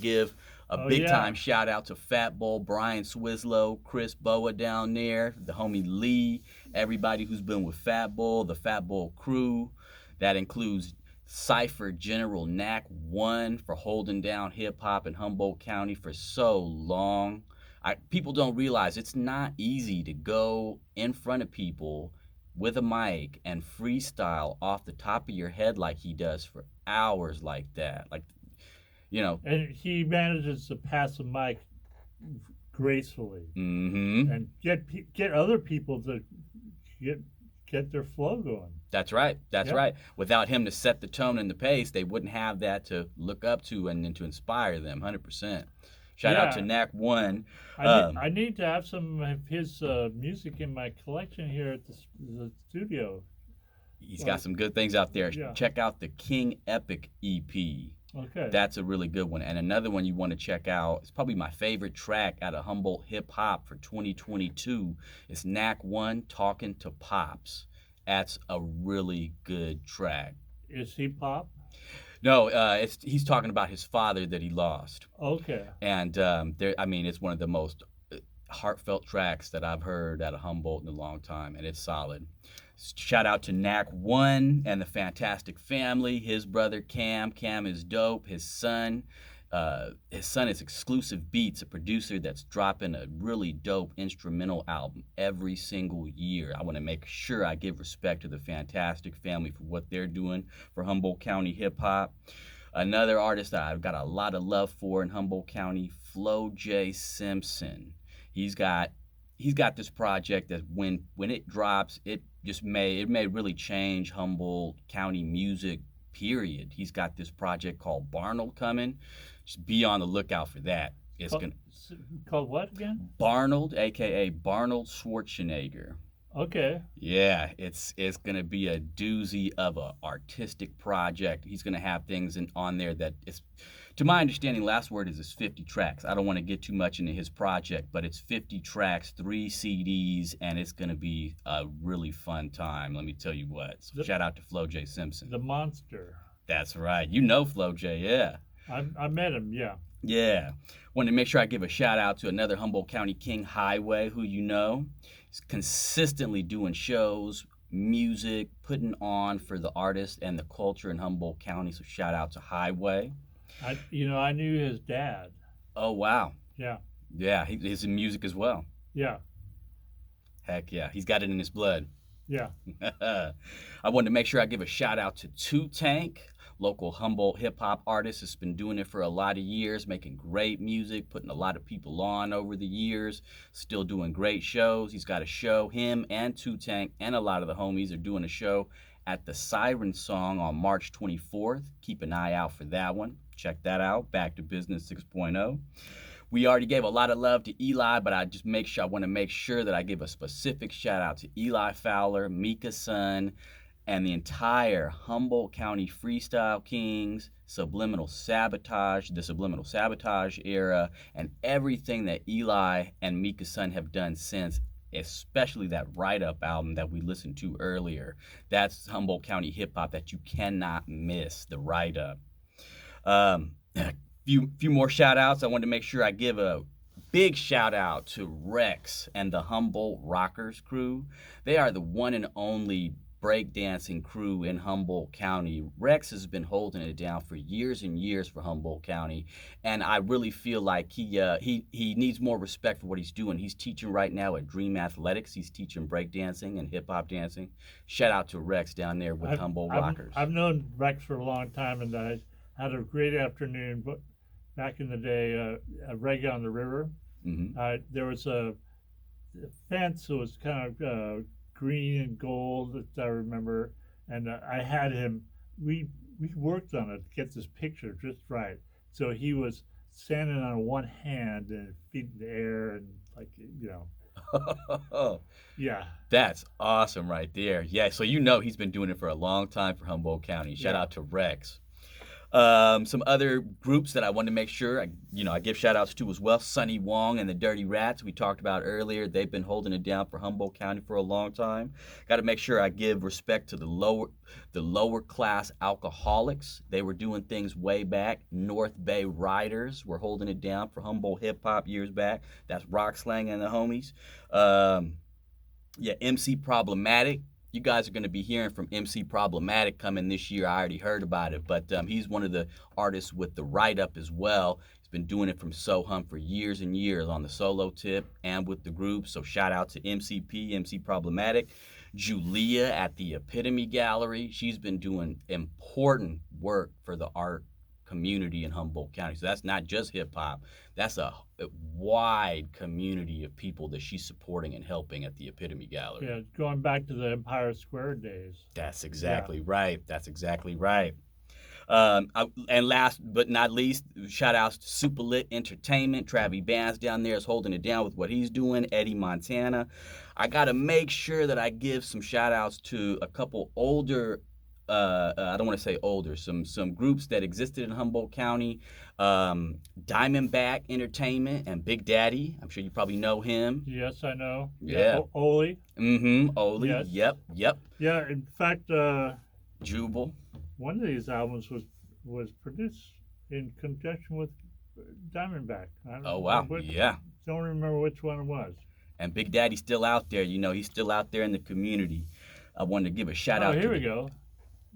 give a Oh big yeah. time shout out to Fat Bull, Brian Swislow, Chris Boa down there, the homie Lee, everybody who's been with Fat Bull, the Fat Bull crew. That includes Cypher General Knack One for holding down hip hop in Humboldt County for so long. People don't realize it's not easy to go in front of people with a mic and freestyle off the top of your head like he does for hours like that. Like, you know, And he manages to pass the mic gracefully mm-hmm. and get other people to get get their flow going. That's right. That's Yep. right. Without him to set the tone and the pace, they wouldn't have that to look up to and to inspire them. 100%. Shout out to Yeah. Knack One. I need to have some of his music in my collection here at the studio. He's got Well, some good things out there. yeah. Check out the King Epic EP. Okay. That's a really good one. And another one you want to check out, it's probably my favorite track out of Humboldt Hip Hop for 2022. It's Knack One Talking to Pops. That's a really good track. Is he pop? No, he's talking about his father that he lost. Okay. And I mean, it's one of the most heartfelt tracks that I've heard out of Humboldt in a long time, and it's solid. Shout out to Knack One and the Fantastic Family. His brother Cam. Cam is dope. His son is Exclusive Beats, a producer that's dropping a really dope instrumental album every single year. I want to make sure I give respect to the Fantastic Family for what they're doing for Humboldt County hip hop. Another artist that I've got a lot of love for in Humboldt County, Flo J. Simpson. He's got this project that when it drops, it may really change Humboldt County music. Period. He's got this project called Barnold coming. Just be on the lookout for that. It's Called, gonna called what again? Barnold, aka Barnold Schwarzenegger. Okay. Yeah, it's gonna be a doozy of a artistic project. He's gonna have things on there that is, to my understanding, last word is 50 tracks. I don't want to get too much into his project, but it's 50 tracks, 3 CDs, and it's gonna be a really fun time. Let me tell you what. So The shout out to Flo J. Simpson. the monster. That's right. You know Flo J. Yeah. I met him. Yeah. Yeah. Wanted to make sure I give a shout out to another Humboldt County King Highway, who you know. He's consistently doing shows, music, putting on for the artists and the culture in Humboldt County. So shout out to Highway. I knew his dad. Oh, wow. Yeah. Yeah, he's in music as well. Yeah. Heck yeah. He's got it in his blood. Yeah. I wanted to make sure I give a shout out to Two Tank, local Humboldt hip hop artist that's been doing it for a lot of years, making great music, putting a lot of people on over the years, still doing great shows. He's got a show, him and Two Tank and a lot of the homies are doing a show at the Siren Song on March 24th. Keep an eye out for that one. Check that out. Back to Business 6.0. We already gave a lot of love to Eli, but I want to make sure that I give a specific shout out to Eli Fowler, Mika's son, and the entire Humboldt County Freestyle Kings, the Subliminal Sabotage era, and everything that Eli and Mika's son have done since, especially that Write Up album that we listened to earlier. That's Humboldt County hip hop that you cannot miss, the Write Up. Few more shout outs. I wanted to make sure I give a big shout out to Rex and the Humboldt Rockers crew. They are the one and only breakdancing crew in Humboldt County. Rex has been holding it down for years and years for Humboldt County, and I really feel like he needs more respect for what he's doing. He's teaching right now at Dream Athletics. He's teaching breakdancing and hip hop dancing. Shout out to Rex down there with Humboldt Rockers. I've known Rex for a long time, and I had a great afternoon. But back in the day, Reggae on the River, there was a fence that was kind of green and gold, that I remember, and I had him. We worked on it to get this picture just right. So he was standing on one hand and feet in the air, and yeah. That's awesome right there. Yeah, so you know he's been doing it for a long time for Humboldt County. Shout Yeah. out to Rex. Some other groups that I want to make sure I give shout outs to as well. Sonny Wong and the Dirty Rats we talked about earlier. They've been holding it down for Humboldt County for a long time. Got to make sure I give respect to the lower class alcoholics. They were doing things way back. North Bay Riders were holding it down for Humboldt Hip Hop years back. That's Rock Slang and the homies. MC Problematic. You guys are going to be hearing from MC Problematic coming this year. I already heard about it, but he's one of the artists with the write-up as well. He's been doing it from So-Hum for years and years on the solo tip and with the group. So shout out to MCP, MC Problematic. Julia at the Epitome Gallery. She's been doing important work for the art community in Humboldt County. So that's not just hip hop. That's a wide community of people that she's supporting and helping at the Epitome Gallery. Yeah, going back to the Empire Square days. That's exactly right. That's exactly right. And last but not least, shout outs to Super Lit Entertainment. Travi Bands down there is holding it down with what he's doing. Eddie Montana. I got to make sure that I give some shout outs to a couple older I don't want to say older, some groups that existed in Humboldt County, Diamondback Entertainment and Big Daddy. I'm sure you probably know him. Yes, I know. Yeah. Oli. Oli. Yes. Yep. Yeah, in fact, Jubal. One of these albums was produced in conjunction with Diamondback. Oh, wow. Yeah. Don't remember which one it was. And Big Daddy's still out there. He's still out there in the community. I wanted to give a shout out. Here we go.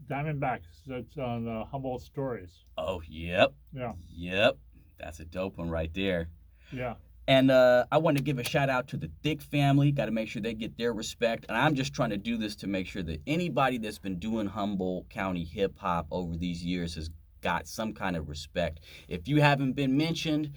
Diamondbacks. That's on Humboldt Stories. Oh, yep. Yeah. Yep. That's a dope one right there. Yeah. And I want to give a shout out to the Thick family. Got to make sure they get their respect. And I'm just trying to do this to make sure that anybody that's been doing Humboldt County hip hop over these years has got some kind of respect. If you haven't been mentioned,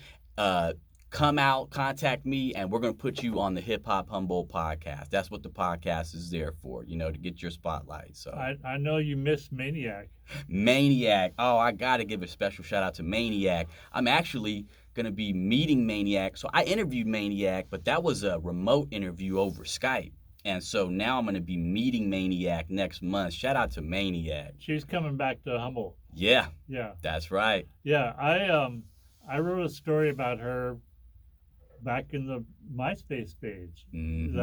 come out, contact me, and we're going to put you on the Hip Hop Humboldt podcast. That's what the podcast is there for, to get your spotlight. So I know you miss Maniac. Maniac. Oh, I got to give a special shout out to Maniac. I'm actually going to be meeting Maniac. So I interviewed Maniac, but that was a remote interview over Skype. And so now I'm going to be meeting Maniac next month. Shout out to Maniac. She's coming back to Humboldt. Yeah. Yeah. That's right. Yeah. I wrote a story about her back in the MySpace page. Mm-hmm.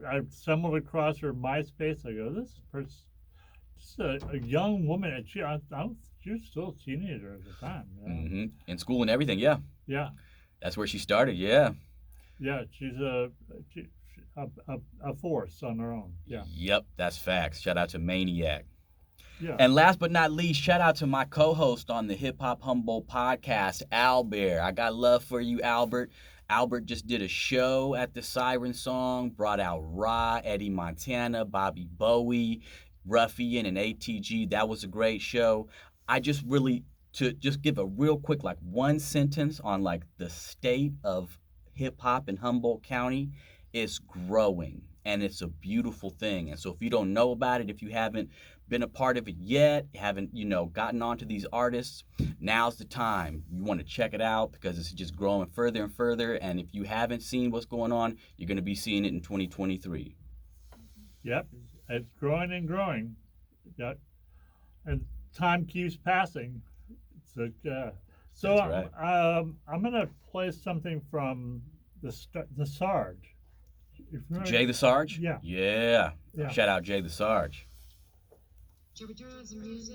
I stumbled across her MySpace. I go, this is a young woman, and she was still a teenager at the time. Yeah. Mm-hmm. In school and everything, yeah. Yeah. That's where she started, yeah. Yeah, she's a force on her own. Yeah. Yep, that's facts. Shout out to Maniac. Yeah. And last but not least, shout out to my co-host on the Hip Hop Humboldt podcast, Albert. I got love for you, Albert. Albert just did a show at the Siren Song, brought out Ra, Eddie Montana, Bobby Bowie, Ruffian, and ATG. That was a great show. I just really, to just give a real quick, one sentence on the state of hip hop in Humboldt County, is growing. And it's a beautiful thing. And so if you don't know about it, if you haven't been a part of it yet, haven't, gotten onto these artists, now's the time. You want to check it out because it's just growing further and further. And if you haven't seen what's going on, you're going to be seeing it in 2023. Yep, it's growing and growing. Yep. And time keeps passing. So right. I'm going to play something from the Sarge. Jay the Sarge? Yeah. Shout out Jay the Sarge. Shall we turn on some music?